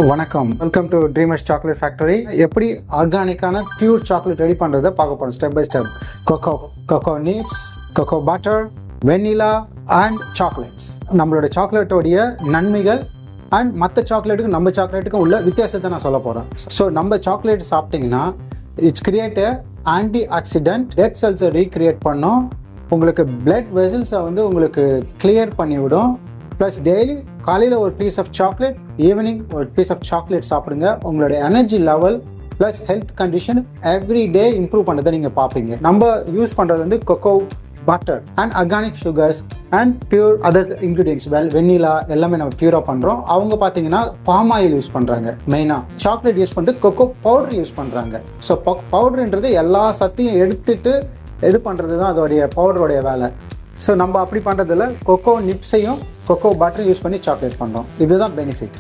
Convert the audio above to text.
வணக்கம், welcome to dreamers chocolate factory. எப்படி ஆர்கானிக்கான பியூர் சாக்லேட் ரெடி பண்ணுறதை பார்க்க போகிறோம் step by step. Cocoa nibs, cocoa butter, vanilla and chocolates. நம்மளோட சாக்லேட்டோடைய நன்மைகள் அண்ட் மற்ற சாக்லேட்டுக்கும் நம்ம சாக்லேட்டுக்கும் உள்ள வித்தியாசத்தை நான் சொல்ல போகிறேன். ஸோ நம்ம சாக்லேட் சாப்பிட்டிங்கன்னா it's create antioxidant, death செல்ஸை ரீக்ரியேட் பண்ணும், உங்களுக்கு பிளட் வெசல்ஸை உங்களுக்கு கிளியர் பண்ணிவிடும். ப்ளஸ் டெய்லி காலையில் ஒரு பீஸ் ஆஃப் சாக்லேட், ஈவினிங் ஒரு பீஸ் ஆஃப் சாக்லேட் சாப்பிடுங்க. உங்களோட energy level plus health condition every day improve பண்ணுறதை நீங்கள் பார்ப்பீங்க. நம்ம யூஸ் பண்ணுறது cocoa butter and organic sugars and pure other ingredients. Vanilla எல்லாமே நம்ம பியூராக பண்ணுறோம். அவங்க பார்த்தீங்கன்னா பாம் ஆயில் யூஸ் பண்ணுறாங்க. மெயினாக சாக்லேட் யூஸ் பண்ணிட்டு கொக்கோ பவுடர் யூஸ் பண்ணுறாங்க. ஸோ பவுடர்ன்றது எல்லா சத்தையும் எடுத்துட்டு இது பண்ணுறது தான் அதோடைய பவுடருடைய வேலை. ஸோ நம்ம அப்படி பண்ணுறதில்ல, கொக்கோ நிப்ஸையும் கொக்கோ பட்டரையும் யூஸ் பண்ணி சாக்லேட் பண்ணுறோம். இதுதான் பெனிஃபிட்.